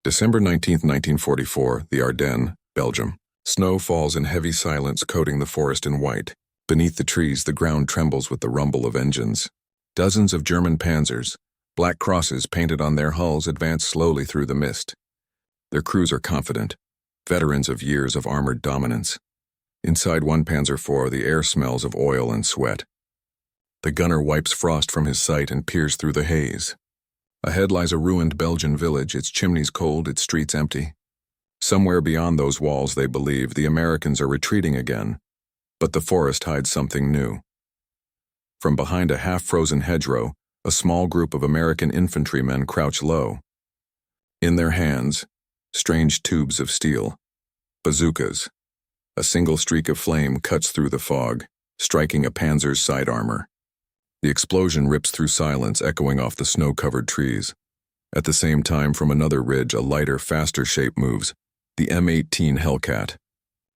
December 19, 1944, the Ardennes, Belgium. Snow falls in heavy silence, coating the forest in white. Beneath the trees, the ground trembles with the rumble of engines. Dozens of German Panzers, black crosses painted on their hulls, advance slowly through the mist. Their crews are confident, veterans of years of armored dominance. Inside one Panzer IV, the air smells of oil and sweat. The gunner wipes frost from his sight and peers through the haze. Ahead lies a ruined Belgian village, its chimneys cold, its streets empty. Somewhere beyond those walls, they believe, the Americans are retreating again, but the forest hides something new. From behind a half-frozen hedgerow, a small group of American infantrymen crouch low. In their hands, strange tubes of steel, bazookas. A single streak of flame cuts through the fog, striking a Panzer's side armor. The explosion rips through silence, echoing off the snow-covered trees. At the same time, from another ridge, a lighter, faster shape moves, the M18 Hellcat.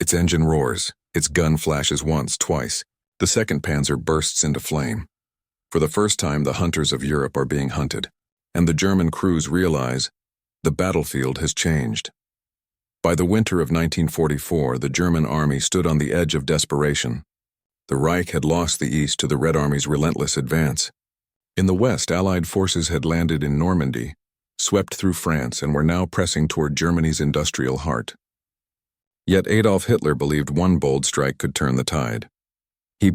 Its engine roars, its gun flashes once, twice. The second Panzer bursts into flame. For the first time, the hunters of Europe are being hunted, and the German crews realize the battlefield has changed. By the winter of 1944, the German army stood on the edge of desperation. The Reich had lost the East to the Red Army's relentless advance. In the West, Allied forces had landed in Normandy, swept through France, and were now pressing toward Germany's industrial heart. Yet Adolf Hitler believed one bold strike could turn the tide. He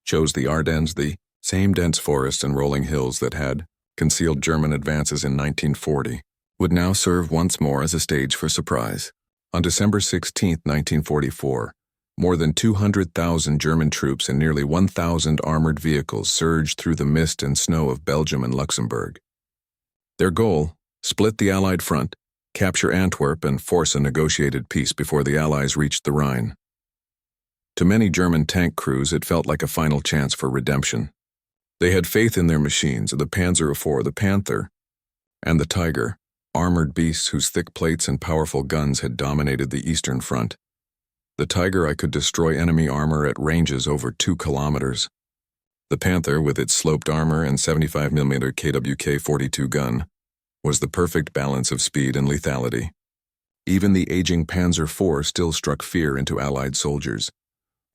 chose the Ardennes, the same dense forests and rolling hills that had concealed German advances in 1940, would now serve once more as a stage for surprise. On December 16, 1944, more than 200,000 German troops and nearly 1,000 armored vehicles surged through the mist and snow of Belgium and Luxembourg. Their goal: split the Allied front, capture Antwerp, and force a negotiated peace before the Allies reached the Rhine. To many German tank crews, it felt like a final chance for redemption. They had faith in their machines, the Panzer IV, the Panther, and the Tiger, armored beasts whose thick plates and powerful guns had dominated the Eastern Front. The Tiger I could destroy enemy armor at ranges over 2 kilometers. The Panther, with its sloped armor and 75mm KWK-42 gun, was the perfect balance of speed and lethality. Even the aging Panzer IV still struck fear into Allied soldiers.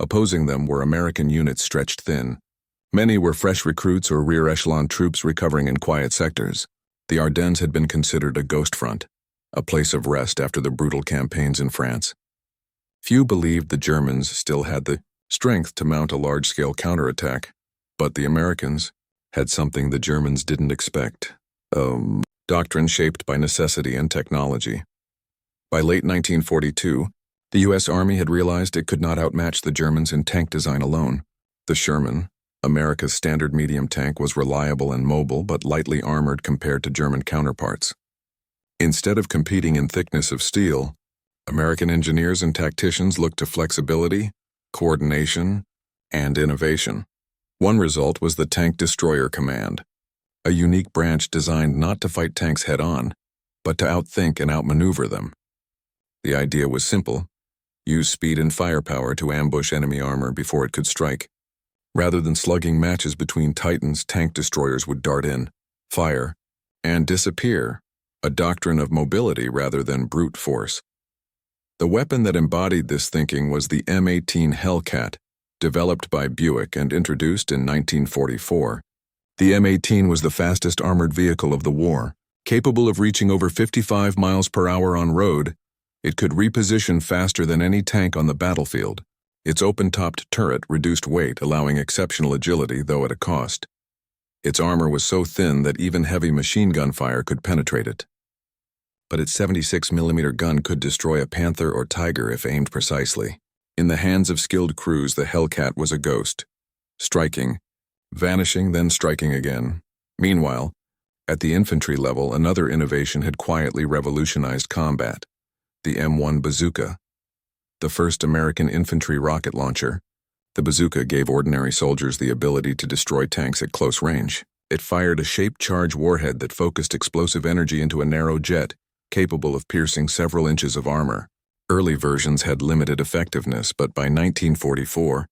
Opposing them were American units stretched thin. Many were fresh recruits or rear-echelon troops recovering in quiet sectors. The Ardennes had been considered a ghost front, a place of rest after the brutal campaigns in France. Few believed the Germans still had the strength to mount a large-scale counterattack, but the Americans had something the Germans didn't expect: doctrine shaped by necessity and technology. By late 1942, the U.S. Army had realized it could not outmatch the Germans in tank design alone. The Sherman, America's standard medium tank, was reliable and mobile but lightly armored compared to German counterparts. Instead of competing in thickness of steel, American engineers and tacticians looked to flexibility, coordination, and innovation. One result was the Tank Destroyer Command, a unique branch designed not to fight tanks head-on, but to outthink and outmaneuver them. The idea was simple: use speed and firepower to ambush enemy armor before it could strike. Rather than slugging matches between titans, tank destroyers would dart in, fire, and disappear, a doctrine of mobility rather than brute force. The weapon that embodied this thinking was the M18 Hellcat, developed by Buick and introduced in 1944. The M18 was the fastest armored vehicle of the war. Capable of reaching over 55 miles per hour on road, it could reposition faster than any tank on the battlefield. Its open-topped turret reduced weight, allowing exceptional agility, though at a cost. Its armor was so thin that even heavy machine gun fire could penetrate it. But its 76mm gun could destroy a Panther or Tiger if aimed precisely. In the hands of skilled crews, the Hellcat was a ghost, striking, vanishing, then striking again. Meanwhile, at the infantry level, another innovation had quietly revolutionized combat: the M1 Bazooka. The first American infantry rocket launcher, the Bazooka gave ordinary soldiers the ability to destroy tanks at close range. It fired a shaped charge warhead that focused explosive energy into a narrow jet, capable of piercing several inches of armor. Early versions had limited effectiveness, but by 1944,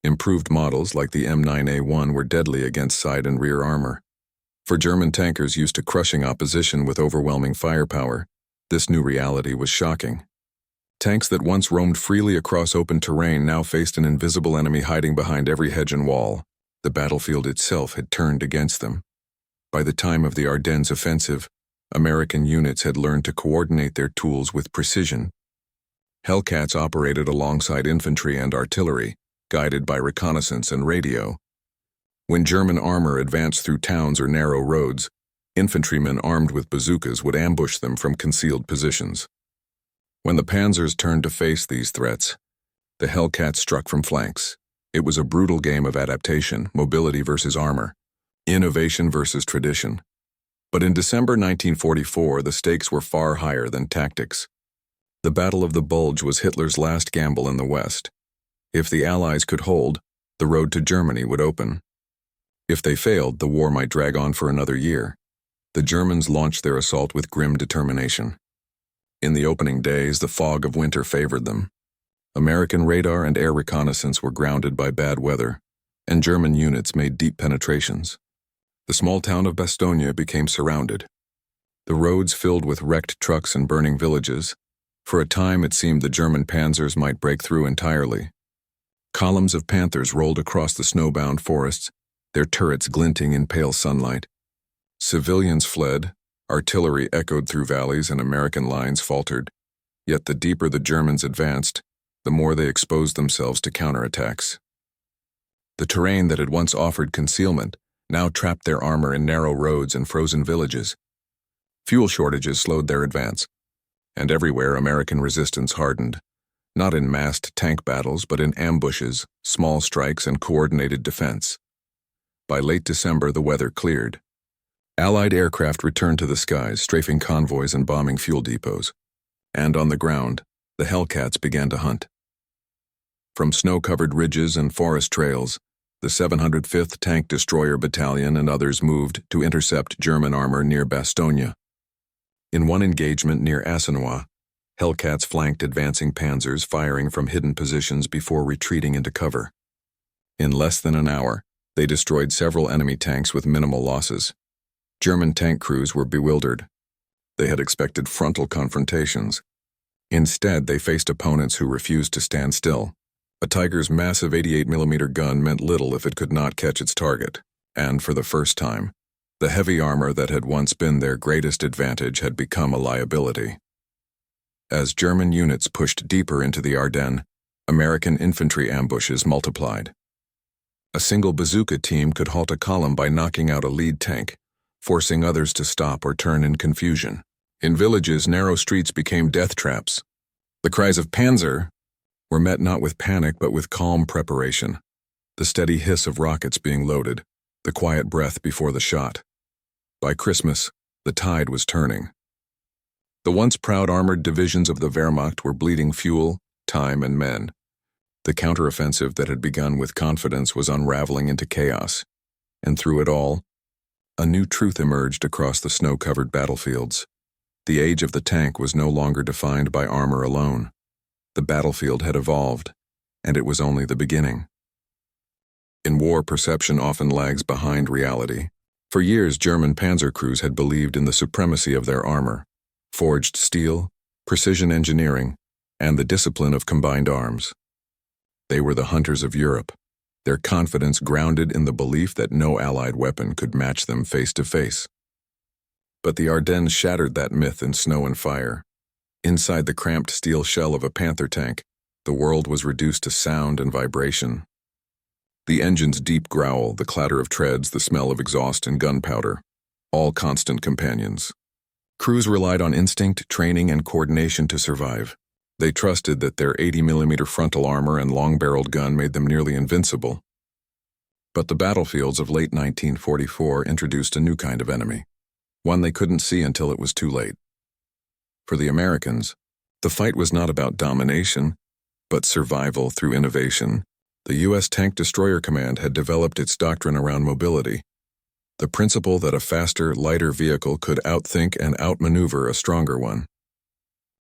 improved models like the M9A1 were deadly against side and rear armor. For German tankers used to crushing opposition with overwhelming firepower, This new reality was shocking. Tanks that once roamed freely across open terrain now faced an invisible enemy hiding behind every hedge and wall. The battlefield itself had turned against them. By the time of the Ardennes offensive, American units had learned to coordinate their tools with precision. Hellcats operated alongside infantry and artillery, guided by reconnaissance and radio. When German armor advanced through towns or narrow roads, infantrymen armed with bazookas would ambush them from concealed positions. When the Panzers turned to face these threats, the Hellcats struck from flanks. It was a brutal game of adaptation, mobility versus armor, innovation versus tradition. But in December 1944, the stakes were far higher than tactics. The Battle of the Bulge was Hitler's last gamble in the West. If the Allies could hold, the road to Germany would open. If they failed, the war might drag on for another year. The Germans launched their assault with grim determination. In the opening days, the fog of winter favored them. American radar and air reconnaissance were grounded by bad weather, and German units made deep penetrations. The small town of Bastogne became surrounded. The roads filled with wrecked trucks and burning villages. For a time, it seemed the German panzers might break through entirely. Columns of panthers rolled across the snowbound forests, their turrets glinting in pale sunlight. Civilians fled, artillery echoed through valleys, and American lines faltered. Yet the deeper the Germans advanced, the more they exposed themselves to counterattacks. The terrain that had once offered concealment now trapped their armor in narrow roads and frozen villages. Fuel shortages slowed their advance, and everywhere American resistance hardened, not in massed tank battles but in ambushes, small strikes, and coordinated defense. By late December, the weather cleared. Allied aircraft returned to the skies, strafing convoys and bombing fuel depots. And on the ground, the Hellcats began to hunt. From snow-covered ridges and forest trails, the 705th Tank Destroyer Battalion and others moved to intercept German armor near Bastogne. In one engagement near Assenois, Hellcats flanked advancing panzers, firing from hidden positions before retreating into cover. In less than an hour, they destroyed several enemy tanks with minimal losses. German tank crews were bewildered. They had expected frontal confrontations. Instead, they faced opponents who refused to stand still. A Tiger's massive 88mm gun meant little if it could not catch its target, and for the first time, the heavy armor that had once been their greatest advantage had become a liability. As German units pushed deeper into the Ardennes, American infantry ambushes multiplied. A single bazooka team could halt a column by knocking out a lead tank, forcing others to stop or turn in confusion. In villages, narrow streets became death traps. The cries of "Panzer" were met not with panic but with calm preparation, the steady hiss of rockets being loaded, the quiet breath before the shot. By Christmas, the tide was turning. The once proud armored divisions of the Wehrmacht were bleeding fuel, time, and men. The counteroffensive that had begun with confidence was unraveling into chaos, and through it all, a new truth emerged across the snow-covered battlefields. The age of the tank was no longer defined by armor alone. The battlefield had evolved, and it was only the beginning. In war, perception often lags behind reality. For years, German panzer crews had believed in the supremacy of their armor, forged steel, precision engineering, and the discipline of combined arms. They were the hunters of Europe, their confidence grounded in the belief that no Allied weapon could match them face to face. But the Ardennes shattered that myth in snow and fire. Inside the cramped steel shell of a Panther tank, the world was reduced to sound and vibration. The engine's deep growl, the clatter of treads, the smell of exhaust and gunpowder, all constant companions. Crews relied on instinct, training, and coordination to survive. They trusted that their 80mm frontal armor and long-barreled gun made them nearly invincible. But the battlefields of late 1944 introduced a new kind of enemy, one they couldn't see until it was too late. For the Americans, the fight was not about domination, but survival through innovation. The U.S. Tank Destroyer Command had developed its doctrine around mobility, the principle that a faster, lighter vehicle could outthink and outmaneuver a stronger one.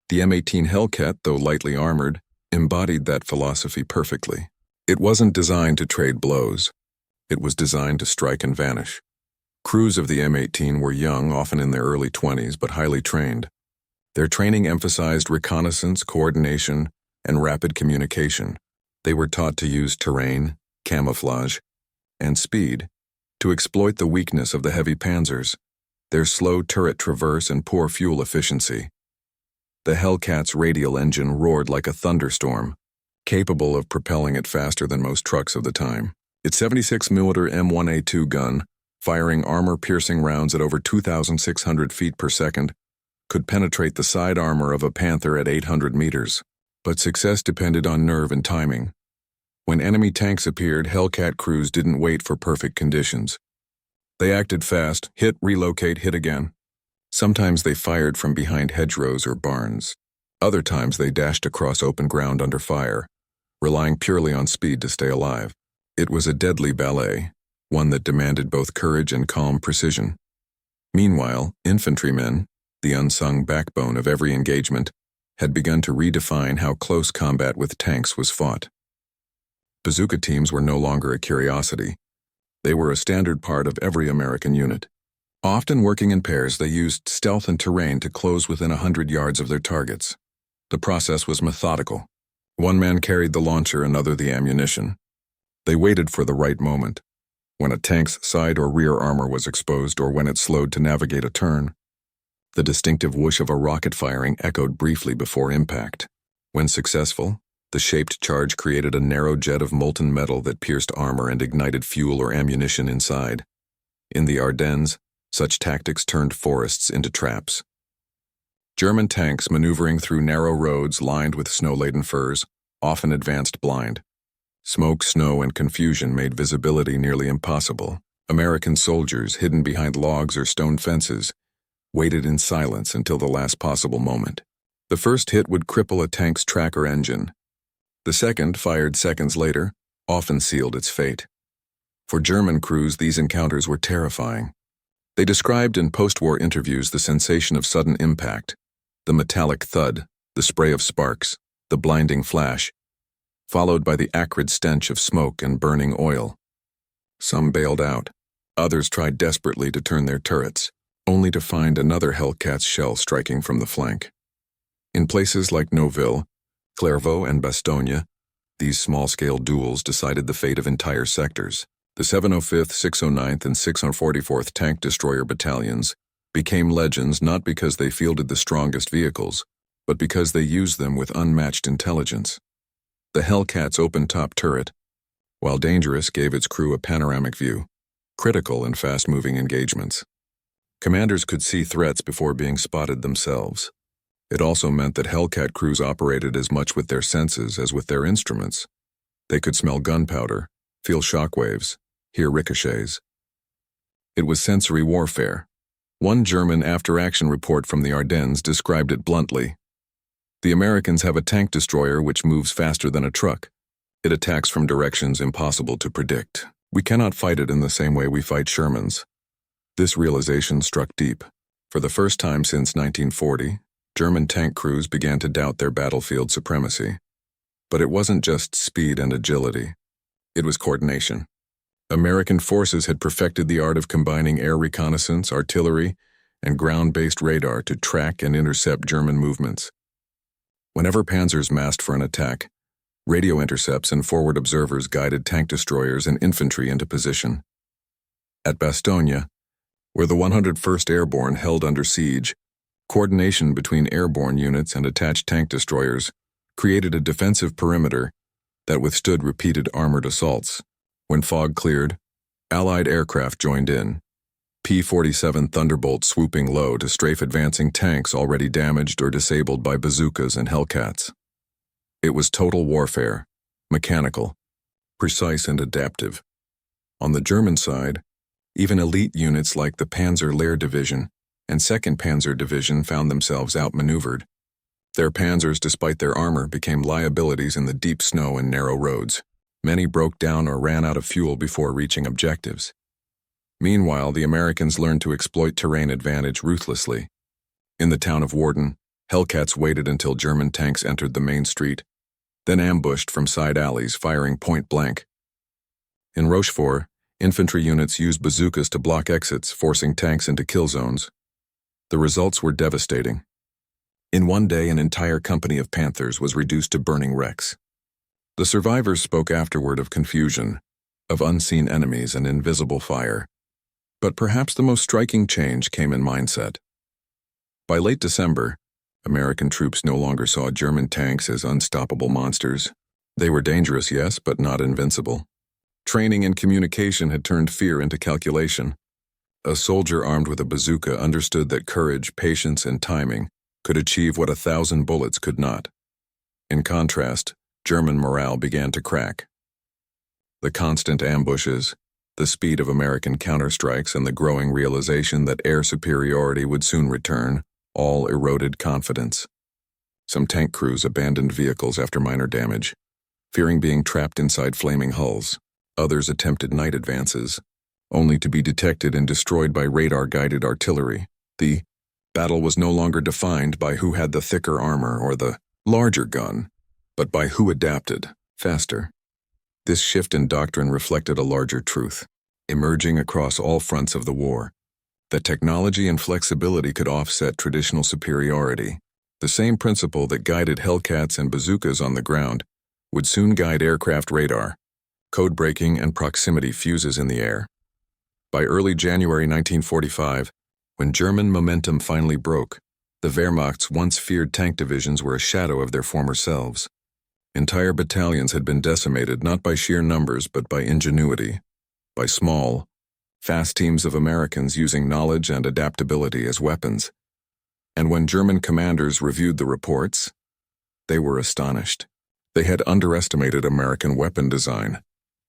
The M18 Hellcat, though lightly armored, embodied that philosophy perfectly. It wasn't designed to trade blows. It was designed to strike and vanish. Crews of the M18 were young, often in their early 20s, but highly trained. Their training emphasized reconnaissance, coordination, and rapid communication. They were taught to use terrain, camouflage, and speed to exploit the weakness of the heavy panzers, their slow turret traverse and poor fuel efficiency. The Hellcat's radial engine roared like a thunderstorm, capable of propelling it faster than most trucks of the time. Its 76mm M18 gun, firing armor-piercing rounds at over 2,600 feet per second, could penetrate the side armor of a Panther at 800 meters. But success depended on nerve and timing. When enemy tanks appeared, Hellcat crews didn't wait for perfect conditions. They acted fast, hit, relocate, hit again. Sometimes they fired from behind hedgerows or barns. Other times they dashed across open ground under fire, relying purely on speed to stay alive. It was a deadly ballet, one that demanded both courage and calm precision. Meanwhile, infantrymen, the unsung backbone of every engagement, had begun to redefine how close combat with tanks was fought. Bazooka teams were no longer a curiosity. They were a standard part of every American unit. Often working in pairs, they used stealth and terrain to close within 100 yards of their targets. The process was methodical. One man carried the launcher, another the ammunition. They waited for the right moment, when a tank's side or rear armor was exposed or when it slowed to navigate a turn. The distinctive whoosh of a rocket firing echoed briefly before impact. When successful, the shaped charge created a narrow jet of molten metal that pierced armor and ignited fuel or ammunition inside. In the Ardennes, such tactics turned forests into traps. German tanks maneuvering through narrow roads lined with snow-laden firs often advanced blind. Smoke, snow, and confusion made visibility nearly impossible. American soldiers, hidden behind logs or stone fences, waited in silence until the last possible moment. The first hit would cripple a tank's tracker engine. The second, fired seconds later, often sealed its fate. For German crews, these encounters were terrifying. They described in post-war interviews the sensation of sudden impact, the metallic thud, the spray of sparks, the blinding flash, followed by the acrid stench of smoke and burning oil. Some bailed out. Others tried desperately to turn their turrets, only to find another Hellcat's shell striking from the flank. In places like Neuville, Clairvaux, and Bastogne, these small-scale duels decided the fate of entire sectors. The 705th, 609th, and 644th Tank Destroyer Battalions became legends not because they fielded the strongest vehicles, but because they used them with unmatched intelligence. The Hellcat's open-top turret, while dangerous, gave its crew a panoramic view, critical in fast-moving engagements. Commanders could see threats before being spotted themselves. It also meant that Hellcat crews operated as much with their senses as with their instruments. They could smell gunpowder, feel shockwaves, hear ricochets. It was sensory warfare. One German after-action report from the Ardennes described it bluntly. The Americans have a tank destroyer which moves faster than a truck. It attacks from directions impossible to predict. We cannot fight it in the same way we fight Shermans. This realization struck deep. For the first time since 1940, German tank crews began to doubt their battlefield supremacy. But it wasn't just speed and agility. It was coordination. American forces had perfected the art of combining air reconnaissance, artillery, and ground-based radar to track and intercept German movements. Whenever panzers massed for an attack, radio intercepts and forward observers guided tank destroyers and infantry into position. At Bastogne, where the 101st Airborne held under siege, coordination between airborne units and attached tank destroyers created a defensive perimeter that withstood repeated armored assaults. When fog cleared, Allied aircraft joined in, P-47 Thunderbolt swooping low to strafe advancing tanks already damaged or disabled by bazookas and Hellcats. It was total warfare, mechanical, precise and adaptive. On the German side, even elite units like the Panzer Lehr Division and 2nd Panzer Division found themselves outmaneuvered. Their panzers, despite their armor, became liabilities in the deep snow and narrow roads. Many broke down or ran out of fuel before reaching objectives. Meanwhile, the Americans learned to exploit terrain advantage ruthlessly. In the town of Warden, Hellcats waited until German tanks entered the main street, then ambushed from side alleys, firing point blank. In Rochefort, infantry units used bazookas to block exits, forcing tanks into kill zones. The results were devastating. In one day, an entire company of Panthers was reduced to burning wrecks. The survivors spoke afterward of confusion, of unseen enemies and invisible fire. But perhaps the most striking change came in mindset. By late December, American troops no longer saw German tanks as unstoppable monsters. They were dangerous, yes, but not invincible. Training and communication had turned fear into calculation. A soldier armed with a bazooka understood that courage, patience, and timing could achieve what 1,000 bullets could not. In contrast, German morale began to crack. The constant ambushes, the speed of American counterstrikes, and the growing realization that air superiority would soon return all eroded confidence. Some tank crews abandoned vehicles after minor damage, fearing being trapped inside flaming hulls. Others attempted night advances, only to be detected and destroyed by radar-guided artillery. The battle was no longer defined by who had the thicker armor or the larger gun, but by who adapted faster. This shift in doctrine reflected a larger truth, emerging across all fronts of the war, that technology and flexibility could offset traditional superiority. The same principle that guided Hellcats and Bazookas on the ground would soon guide aircraft radar, code breaking, and proximity fuses in the air. By early January 1945, when German momentum finally broke, the Wehrmacht's once feared tank divisions were a shadow of their former selves. Entire battalions had been decimated not by sheer numbers but by ingenuity, by small, fast teams of Americans using knowledge and adaptability as weapons. And when German commanders reviewed the reports, they were astonished. They had underestimated American weapon design,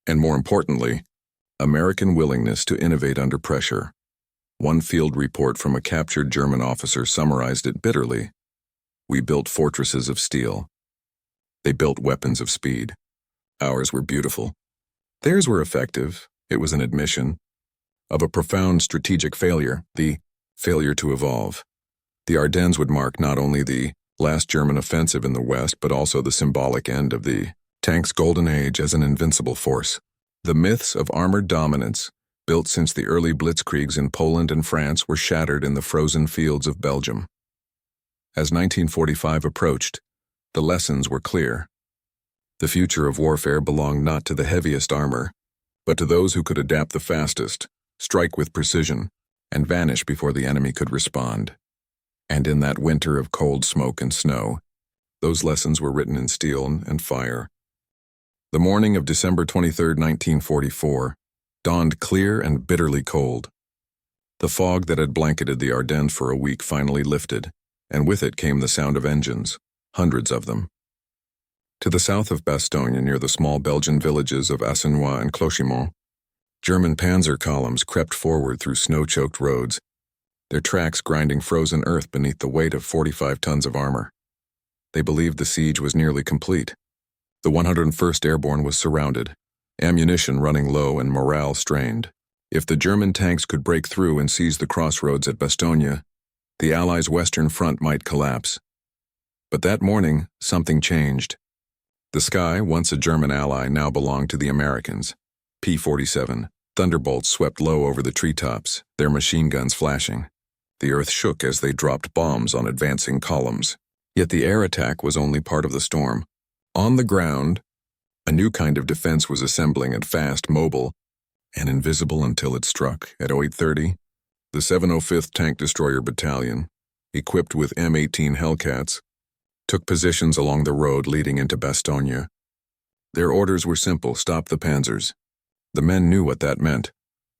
and more importantly, American willingness to innovate under pressure. One field report from a captured German officer summarized it bitterly. "We built fortresses of steel. They built weapons of speed. Ours were beautiful. Theirs were effective." It was an admission of a profound strategic failure, the failure to evolve. The Ardennes would mark not only the last German offensive in the West, but also the symbolic end of the tank's golden age as an invincible force. The myths of armored dominance, built since the early blitzkriegs in Poland and France, were shattered in the frozen fields of Belgium. As 1945 approached, the lessons were clear. The future of warfare belonged not to the heaviest armor, but to those who could adapt the fastest, strike with precision, and vanish before the enemy could respond. And in that winter of cold smoke and snow, those lessons were written in steel and fire. The morning of December 23, 1944, dawned clear and bitterly cold. The fog that had blanketed the Ardennes for a week finally lifted, and with it came the sound of engines, hundreds of them. To the south of Bastogne, near the small Belgian villages of Assenois and Clochimont, German Panzer columns crept forward through snow-choked roads, their tracks grinding frozen earth beneath the weight of 45 tons of armor. They believed the siege was nearly complete. The 101st Airborne was surrounded, ammunition running low and morale strained. If the German tanks could break through and seize the crossroads at Bastogne, the Allies' western front might collapse. But that morning, something changed. The sky, once a German ally, now belonged to the Americans. P-47 Thunderbolts swept low over the treetops, their machine guns flashing. The earth shook as they dropped bombs on advancing columns. Yet the air attack was only part of the storm. On the ground, a new kind of defense was assembling, and fast, mobile, and invisible until it struck. At 08:30, the 705th Tank Destroyer Battalion, equipped with M18 Hellcats, took positions along the road leading into Bastogne. Their orders were simple: stop the Panzers. The men knew what that meant: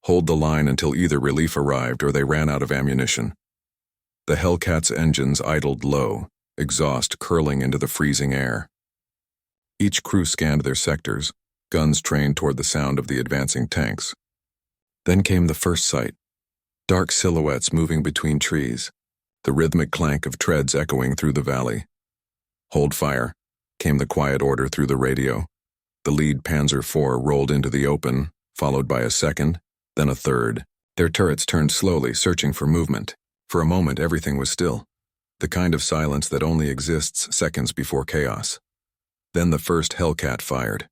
hold the line until either relief arrived or they ran out of ammunition. The Hellcats' engines idled low, exhaust curling into the freezing air. Each crew scanned their sectors, guns trained toward the sound of the advancing tanks. Then came the first sight: dark silhouettes moving between trees, the rhythmic clank of treads echoing through the valley. "Hold fire," came the quiet order through the radio. The lead Panzer IV rolled into the open, followed by a second, then a third. Their turrets turned slowly, searching for movement. For a moment, everything was still, the kind of silence that only exists seconds before chaos. Then the first Hellcat fired.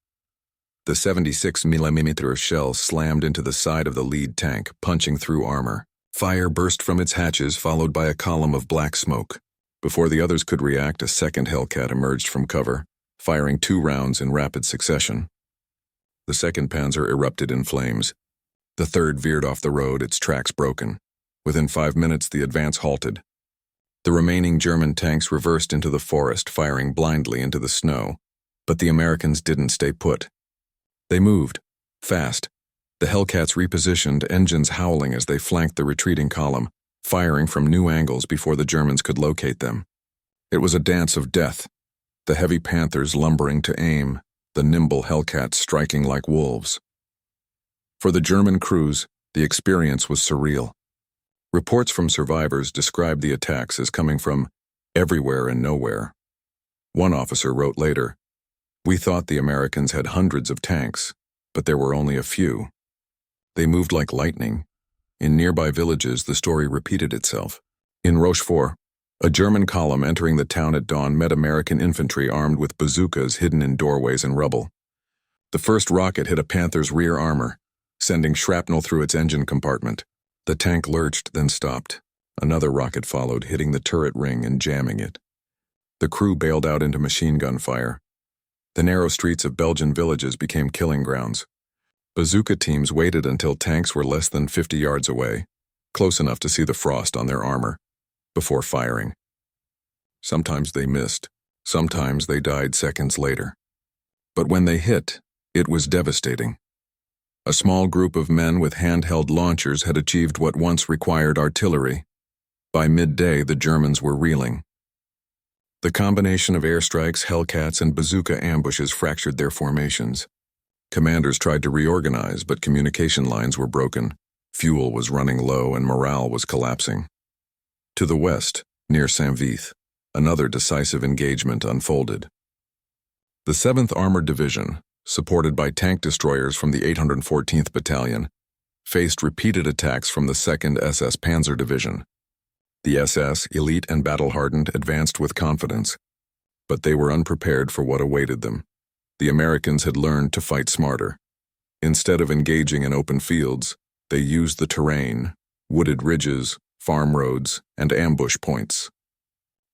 The 76mm shell slammed into the side of the lead tank, punching through armor. Fire burst from its hatches, followed by a column of black smoke. Before the others could react, a second Hellcat emerged from cover, firing 2 rounds in rapid succession. The second Panzer erupted in flames. The third veered off the road, its tracks broken. Within 5 minutes, the advance halted. The remaining German tanks reversed into the forest, firing blindly into the snow. But the Americans didn't stay put. They moved, fast. The Hellcats repositioned, engines howling as they flanked the retreating column, firing from new angles before the Germans could locate them. It was a dance of death, the heavy Panthers lumbering to aim, the nimble Hellcats striking like wolves. For the German crews, the experience was surreal. Reports from survivors described the attacks as coming from everywhere and nowhere. One officer wrote later, "We thought the Americans had hundreds of tanks, but there were only a few. They moved like lightning." In nearby villages, the story repeated itself. In Rochefort, a German column entering the town at dawn met American infantry armed with bazookas hidden in doorways and rubble. The first rocket hit a Panther's rear armor, sending shrapnel through its engine compartment. The tank lurched, then stopped. Another rocket followed, hitting the turret ring and jamming it. The crew bailed out into machine gun fire. The narrow streets of Belgian villages became killing grounds. Bazooka teams waited until tanks were less than 50 yards away, close enough to see the frost on their armor, before firing. Sometimes they missed, sometimes they died seconds later. But when they hit, it was devastating. A small group of men with handheld launchers had achieved what once required artillery. By midday, the Germans were reeling. The combination of airstrikes, Hellcats, and bazooka ambushes fractured their formations. Commanders tried to reorganize, but communication lines were broken, fuel was running low, and morale was collapsing. To the west, near Saint-Vith, another decisive engagement unfolded. The 7th Armored Division, supported by tank destroyers from the 814th Battalion, faced repeated attacks from the 2nd SS Panzer Division. The SS, elite and battle-hardened, advanced with confidence, but they were unprepared for what awaited them. The Americans had learned to fight smarter. Instead of engaging in open fields, they used the terrain, wooded ridges, farm roads, and ambush points.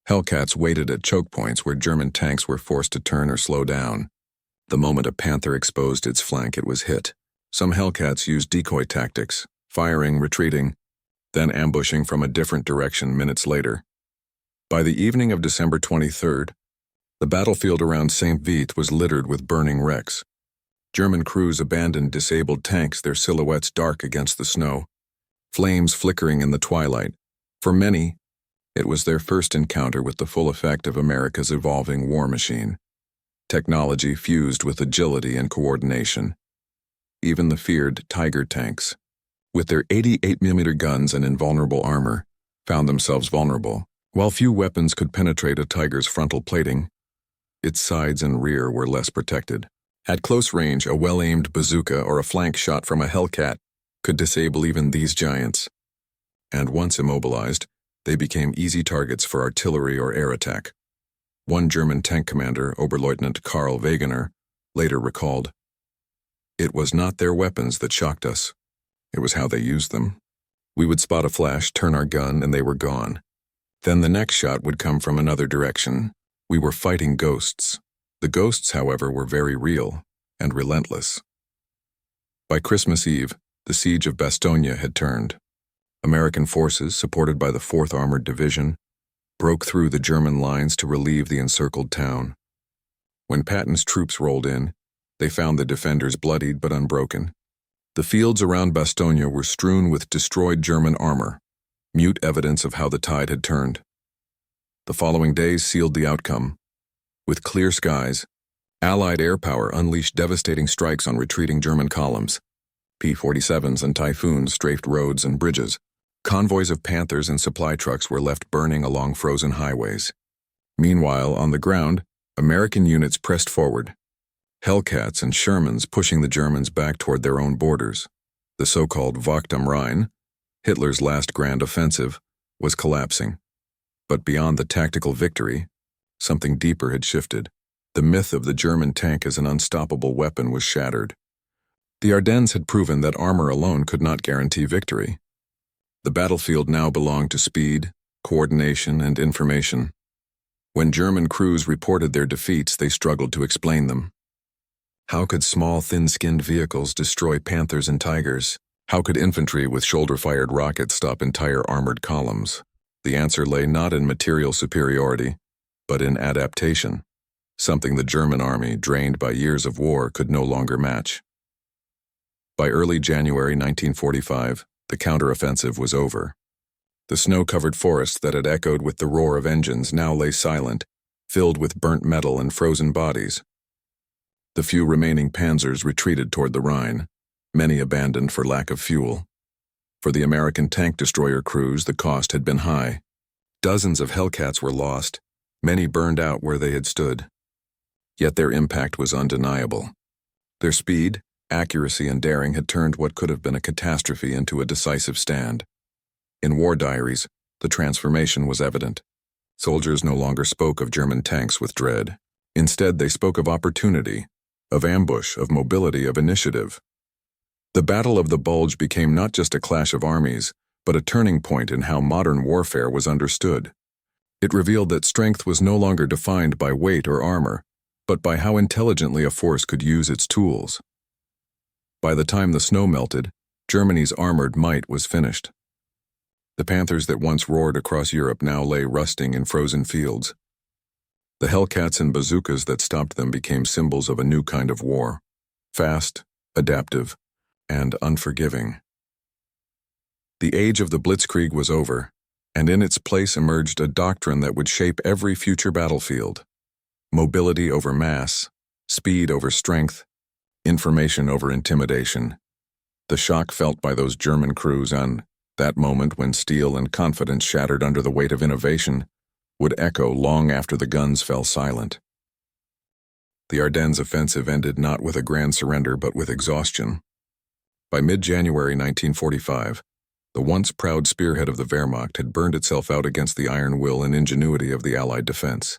Hellcats waited at choke points where German tanks were forced to turn or slow down. The moment a Panther exposed its flank, it was hit. Some Hellcats used decoy tactics, firing, retreating, then ambushing from a different direction minutes later. By the evening of December 23rd, the battlefield around Saint-Vith was littered with burning wrecks. German crews abandoned disabled tanks, their silhouettes dark against the snow, flames flickering in the twilight. For many, it was their first encounter with the full effect of America's evolving war machine. Technology fused with agility and coordination. Even the feared Tiger tanks, with their 88mm guns and invulnerable armor, found themselves vulnerable. While few weapons could penetrate a Tiger's frontal plating, its sides and rear were less protected. At close range, a well-aimed bazooka or a flank shot from a Hellcat could disable even these giants. And once immobilized, they became easy targets for artillery or air attack. One German tank commander, Oberleutnant Karl Wegener, later recalled, "It was not their weapons that shocked us. It was how they used them. We would spot a flash, turn our gun, and they were gone. Then the next shot would come from another direction. We were fighting ghosts. The ghosts, however, were very real and relentless." By Christmas Eve, the siege of Bastogne had turned. American forces, supported by the 4th Armored Division, broke through the German lines to relieve the encircled town. When Patton's troops rolled in, they found the defenders bloodied but unbroken. The fields around Bastogne were strewn with destroyed German armor, mute evidence of how the tide had turned. The following days sealed the outcome. With clear skies, Allied air power unleashed devastating strikes on retreating German columns. P-47s and Typhoons strafed roads and bridges. Convoys of Panthers and supply trucks were left burning along frozen highways. Meanwhile, on the ground, American units pressed forward. Hellcats and Shermans pushing the Germans back toward their own borders. The so-called Wacht am Rhein, Hitler's last grand offensive, was collapsing. But beyond the tactical victory, something deeper had shifted. The myth of the German tank as an unstoppable weapon was shattered. The Ardennes had proven that armor alone could not guarantee victory. The battlefield now belonged to speed, coordination, and information. When German crews reported their defeats, they struggled to explain them. How could small, thin-skinned vehicles destroy Panthers and Tigers? How could infantry with shoulder-fired rockets stop entire armored columns? The answer lay not in material superiority, but in adaptation, something the German army, drained by years of war, could no longer match. By early January 1945, the counteroffensive was over. The snow-covered forest that had echoed with the roar of engines now lay silent, filled with burnt metal and frozen bodies. The few remaining Panzers retreated toward the Rhine, many abandoned for lack of fuel. For the American tank destroyer crews, the cost had been high. Dozens of Hellcats were lost, many burned out where they had stood. Yet their impact was undeniable. Their speed, accuracy, and daring had turned what could have been a catastrophe into a decisive stand. In war diaries, the transformation was evident. Soldiers no longer spoke of German tanks with dread. Instead, they spoke of opportunity, of ambush, of mobility, of initiative. The Battle of the Bulge became not just a clash of armies, but a turning point in how modern warfare was understood. It revealed that strength was no longer defined by weight or armor, but by how intelligently a force could use its tools. By the time the snow melted, Germany's armored might was finished. The Panthers that once roared across Europe now lay rusting in frozen fields. The Hellcats and Bazookas that stopped them became symbols of a new kind of war, fast, adaptive, and unforgiving. The age of the Blitzkrieg was over, and in its place emerged a doctrine that would shape every future battlefield: mobility over mass, speed over strength, information over intimidation. The shock felt by those German crews on that moment when steel and confidence shattered under the weight of innovation would echo long after the guns fell silent. The Ardennes offensive ended not with a grand surrender but with exhaustion. By mid-January 1945, the once proud spearhead of the Wehrmacht had burned itself out against the iron will and ingenuity of the Allied defense.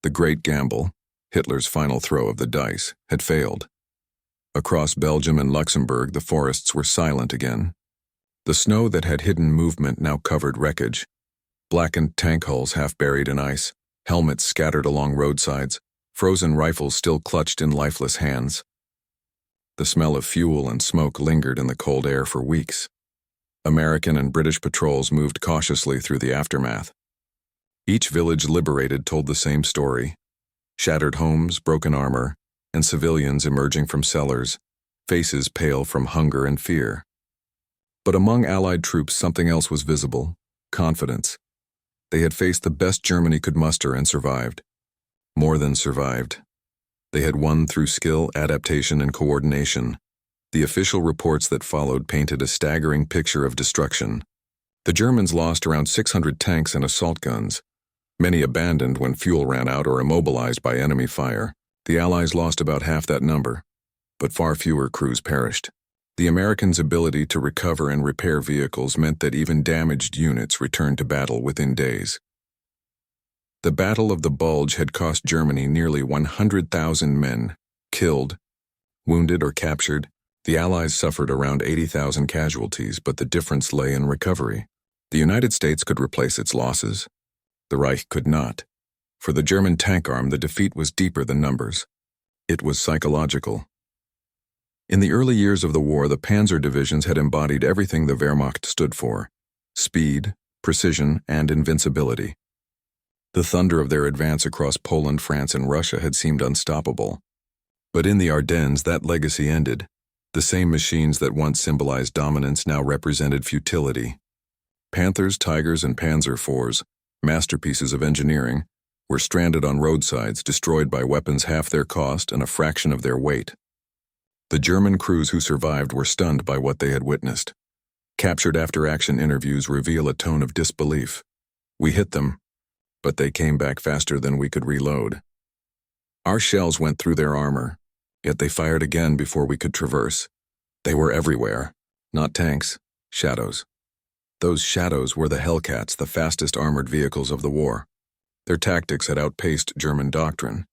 The great gamble, Hitler's final throw of the dice, had failed. Across Belgium and Luxembourg, the forests were silent again. The snow that had hidden movement now covered wreckage. Blackened tank hulls half buried in ice, helmets scattered along roadsides, frozen rifles still clutched in lifeless hands. The smell of fuel and smoke lingered in the cold air for weeks. American and British patrols moved cautiously through the aftermath. Each village liberated told the same story: shattered homes, broken armor, and civilians emerging from cellars, faces pale from hunger and fear. But among Allied troops, something else was visible: confidence. They had faced the best Germany could muster and survived. More than survived. They had won through skill, adaptation, and coordination. The official reports that followed painted a staggering picture of destruction. The Germans lost around 600 tanks and assault guns. Many abandoned when fuel ran out or immobilized by enemy fire. The Allies lost about half that number, but far fewer crews perished. The Americans' ability to recover and repair vehicles meant that even damaged units returned to battle within days. The Battle of the Bulge had cost Germany nearly 100,000 men, killed, wounded, or captured. The Allies suffered around 80,000 casualties, but the difference lay in recovery. The United States could replace its losses. The Reich could not. For the German tank arm, the defeat was deeper than numbers. It was psychological. In the early years of the war, the Panzer divisions had embodied everything the Wehrmacht stood for: speed, precision, and invincibility. The thunder of their advance across Poland, France, and Russia had seemed unstoppable. But in the Ardennes, that legacy ended. The same machines that once symbolized dominance now represented futility. Panthers, Tigers, and Panzer IVs, masterpieces of engineering, were stranded on roadsides, destroyed by weapons half their cost and a fraction of their weight. The German crews who survived were stunned by what they had witnessed. Captured after-action interviews reveal a tone of disbelief. We hit them, but they came back faster than we could reload. Our shells went through their armor, yet they fired again before we could traverse. They were everywhere, not tanks, shadows. Those shadows were the Hellcats, the fastest armored vehicles of the war. Their tactics had outpaced German doctrine.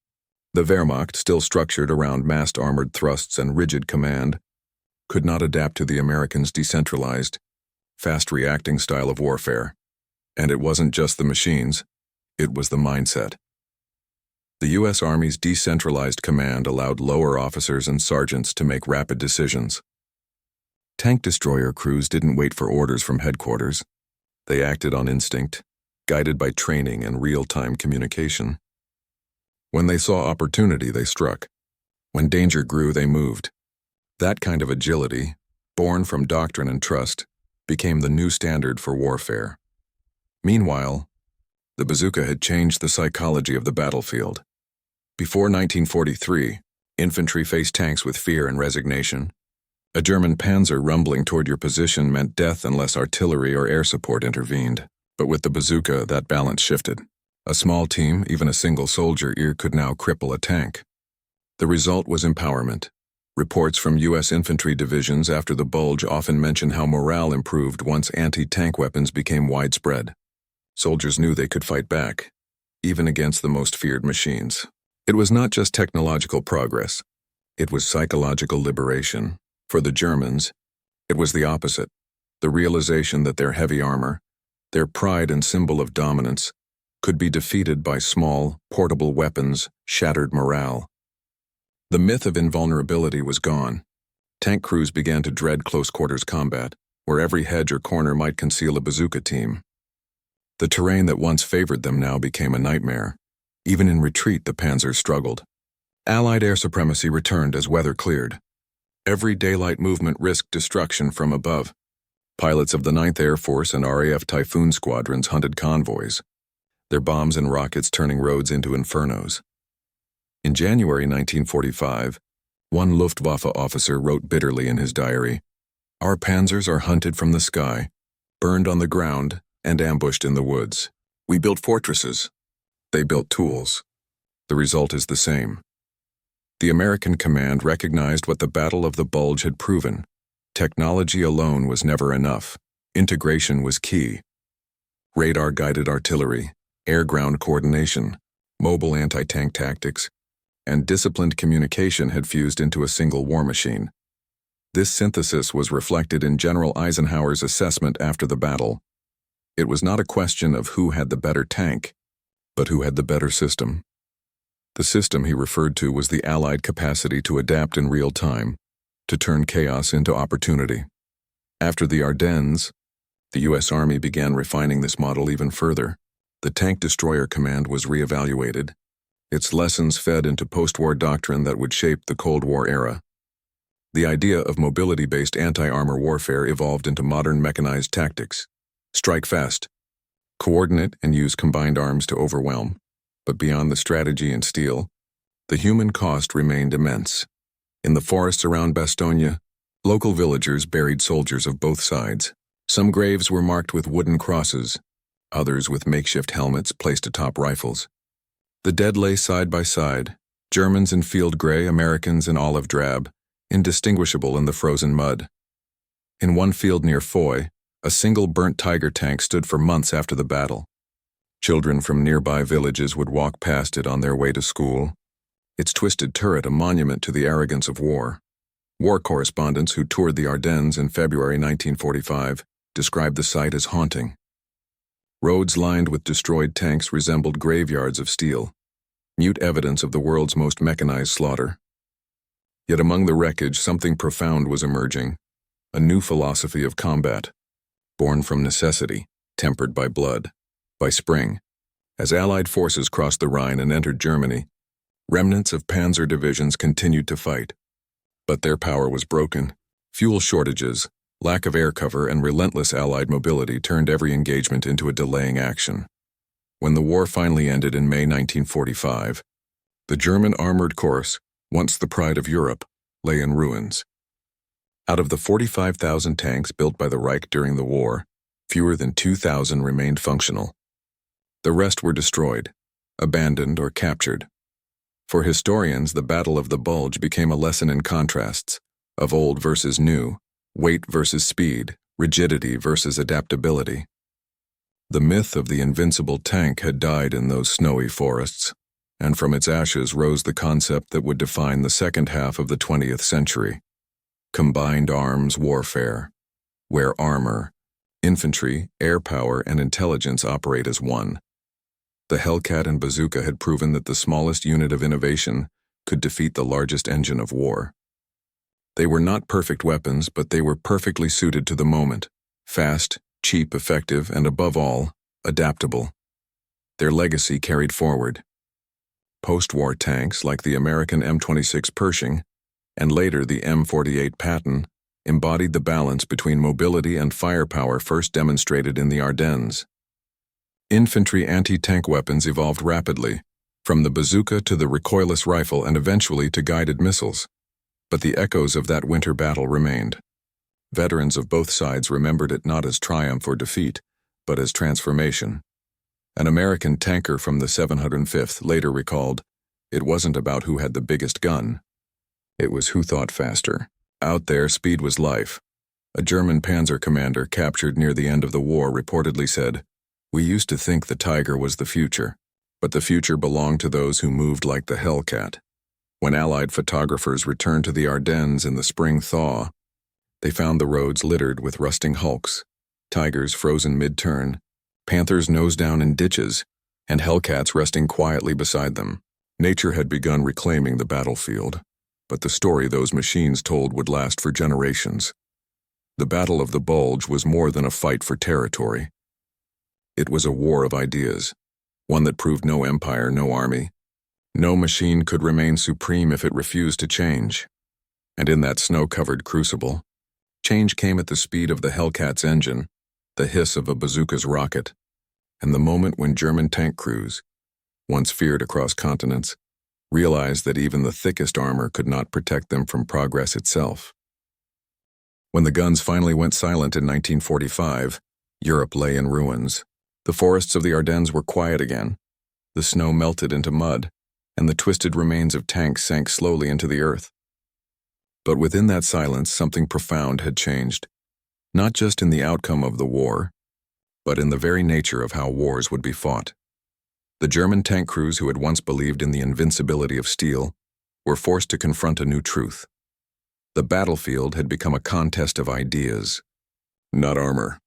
The Wehrmacht, still structured around massed armored thrusts and rigid command, could not adapt to the Americans' decentralized, fast-reacting style of warfare. And it wasn't just the machines, it was the mindset. The U.S. Army's decentralized command allowed lower officers and sergeants to make rapid decisions. Tank destroyer crews didn't wait for orders from headquarters. They acted on instinct, guided by training and real-time communication. When they saw opportunity, they struck. When danger grew, they moved. That kind of agility, born from doctrine and trust, became the new standard for warfare. Meanwhile, the bazooka had changed the psychology of the battlefield. Before 1943, infantry faced tanks with fear and resignation. A German Panzer rumbling toward your position meant death unless artillery or air support intervened. But with the bazooka, that balance shifted. A small team, even a single soldier, could now cripple a tank. The result was empowerment. Reports from U.S. infantry divisions after the bulge often mention how morale improved once anti-tank weapons became widespread. Soldiers knew they could fight back, even against the most feared machines. It was not just technological progress. It was psychological liberation. For the Germans, it was the opposite. The realization that their heavy armor, their pride and symbol of dominance, could be defeated by small, portable weapons, shattered morale. The myth of invulnerability was gone. Tank crews began to dread close-quarters combat, where every hedge or corner might conceal a bazooka team. The terrain that once favored them now became a nightmare. Even in retreat, the Panzers struggled. Allied air supremacy returned as weather cleared. Every daylight movement risked destruction from above. Pilots of the 9th Air Force and RAF Typhoon squadrons hunted convoys, their bombs and rockets turning roads into infernos. In January 1945, one Luftwaffe officer wrote bitterly in his diary, "Our Panzers are hunted from the sky, burned on the ground, and ambushed in the woods. We built fortresses. They built tools. The result is the same." The American command recognized what the Battle of the Bulge had proven. Technology alone was never enough. Integration was key. Radar-guided artillery, air-ground coordination, mobile anti-tank tactics, and disciplined communication had fused into a single war machine. This synthesis was reflected in General Eisenhower's assessment after the battle. It was not a question of who had the better tank, but who had the better system. The system he referred to was the Allied capacity to adapt in real time, to turn chaos into opportunity. After the Ardennes, the U.S. Army began refining this model even further. The tank destroyer command was reevaluated. Its lessons fed into post-war doctrine that would shape the Cold War era. The idea of mobility-based anti-armor warfare evolved into modern mechanized tactics. Strike fast, coordinate and use combined arms to overwhelm. But beyond the strategy and steel, the human cost remained immense. In the forests around Bastogne, local villagers buried soldiers of both sides. Some graves were marked with wooden crosses, others with makeshift helmets placed atop rifles. The dead lay side by side, Germans in field gray, Americans in olive drab, indistinguishable in the frozen mud. In one field near Foy, a single burnt Tiger tank stood for months after the battle. Children from nearby villages would walk past it on their way to school, its twisted turret a monument to the arrogance of war. War correspondents who toured the Ardennes in February 1945 described the sight as haunting. Roads lined with destroyed tanks resembled graveyards of steel, mute evidence of the world's most mechanized slaughter. Yet among the wreckage, something profound was emerging, a new philosophy of combat, born from necessity, tempered by blood. By spring, as Allied forces crossed the Rhine and entered Germany, remnants of Panzer divisions continued to fight. But their power was broken. Fuel shortages, lack of air cover, and relentless Allied mobility turned every engagement into a delaying action. When the war finally ended in May 1945, the German armored corps, once the pride of Europe, lay in ruins. Out of the 45,000 tanks built by the Reich during the war, fewer than 2,000 remained functional. The rest were destroyed, abandoned, or captured. For historians, the Battle of the Bulge became a lesson in contrasts, of old versus new, weight versus speed, rigidity versus adaptability. The myth of the invincible tank had died in those snowy forests, and from its ashes rose the concept that would define the second half of the 20th century: combined arms warfare, where armor, Infantry, air power, and intelligence operate as one. The Hellcat and Bazooka had proven that the smallest unit of innovation could defeat the largest engine of war. They were not perfect weapons, but they were perfectly suited to the moment. Fast, cheap, effective, and above all, adaptable. Their legacy carried forward. Post-war tanks like the American M26 Pershing, and later the M48 Patton, embodied the balance between mobility and firepower first demonstrated in the Ardennes. Infantry anti-tank weapons evolved rapidly, from the bazooka to the recoilless rifle and eventually to guided missiles. But the echoes of that winter battle remained. Veterans of both sides remembered it not as triumph or defeat, but as transformation. An American tanker from the 705th later recalled, "It wasn't about who had the biggest gun. It was who thought faster. Out there, speed was life." A German Panzer commander captured near the end of the war reportedly said, "We used to think the Tiger was the future, but the future belonged to those who moved like the Hellcat." When Allied photographers returned to the Ardennes in the spring thaw, they found the roads littered with rusting hulks, Tigers frozen mid-turn, Panthers nose down in ditches, and Hellcats resting quietly beside them. Nature had begun reclaiming the battlefield, but the story those machines told would last for generations. The Battle of the Bulge was more than a fight for territory. It was a war of ideas, one that proved no empire, no army. No machine could remain supreme if it refused to change. And in that snow-covered crucible, change came at the speed of the Hellcat's engine, the hiss of a bazooka's rocket, and the moment when German tank crews, once feared across continents, realized that even the thickest armor could not protect them from progress itself. When the guns finally went silent in 1945, Europe lay in ruins. The forests of the Ardennes were quiet again. The snow melted into mud, and the twisted remains of tanks sank slowly into the earth. But within that silence, something profound had changed, not just in the outcome of the war, but in the very nature of how wars would be fought. The German tank crews who had once believed in the invincibility of steel were forced to confront a new truth. The battlefield had become a contest of ideas, not armor.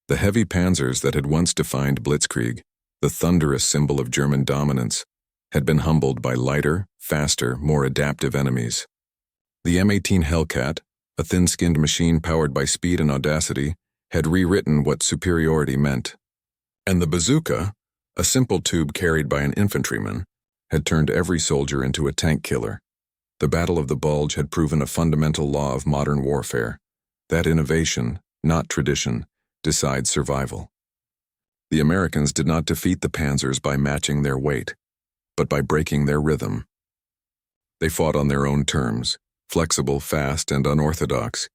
The heavy panzers that had once defined blitzkrieg, the thunderous symbol of German dominance, had been humbled by lighter, faster, more adaptive enemies. The M18 Hellcat, a thin-skinned machine powered by speed and audacity, had rewritten what superiority meant. And the bazooka, a simple tube carried by an infantryman, had turned every soldier into a tank killer. The Battle of the Bulge had proven a fundamental law of modern warfare, that innovation, not tradition, decides survival. The Americans did not defeat the Panzers by matching their weight, but by breaking their rhythm. They fought on their own terms, flexible, fast, and unorthodox.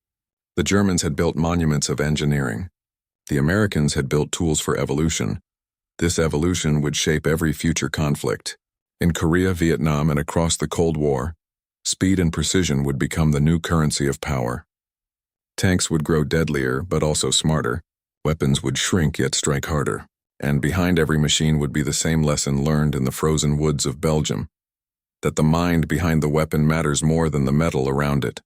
The Germans had built monuments of engineering. The Americans had built tools for evolution. This evolution would shape every future conflict. In Korea, Vietnam, and across the Cold War, speed and precision would become the new currency of power. Tanks would grow deadlier, but also smarter. Weapons would shrink yet strike harder. And behind every machine would be the same lesson learned in the frozen woods of Belgium, that the mind behind the weapon matters more than the metal around it.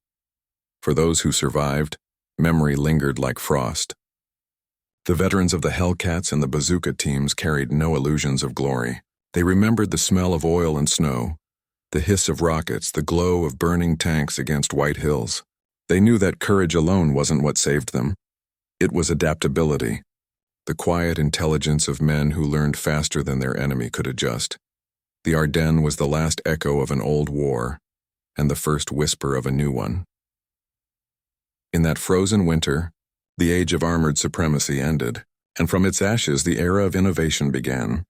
For those who survived, memory lingered like frost. The veterans of the Hellcats and the Bazooka teams carried no illusions of glory. They remembered the smell of oil and snow, the hiss of rockets, the glow of burning tanks against white hills. They knew that courage alone wasn't what saved them. It was adaptability, the quiet intelligence of men who learned faster than their enemy could adjust. The Ardennes was the last echo of an old war, and the first whisper of a new one. In that frozen winter, the age of armored supremacy ended, and from its ashes the era of innovation began.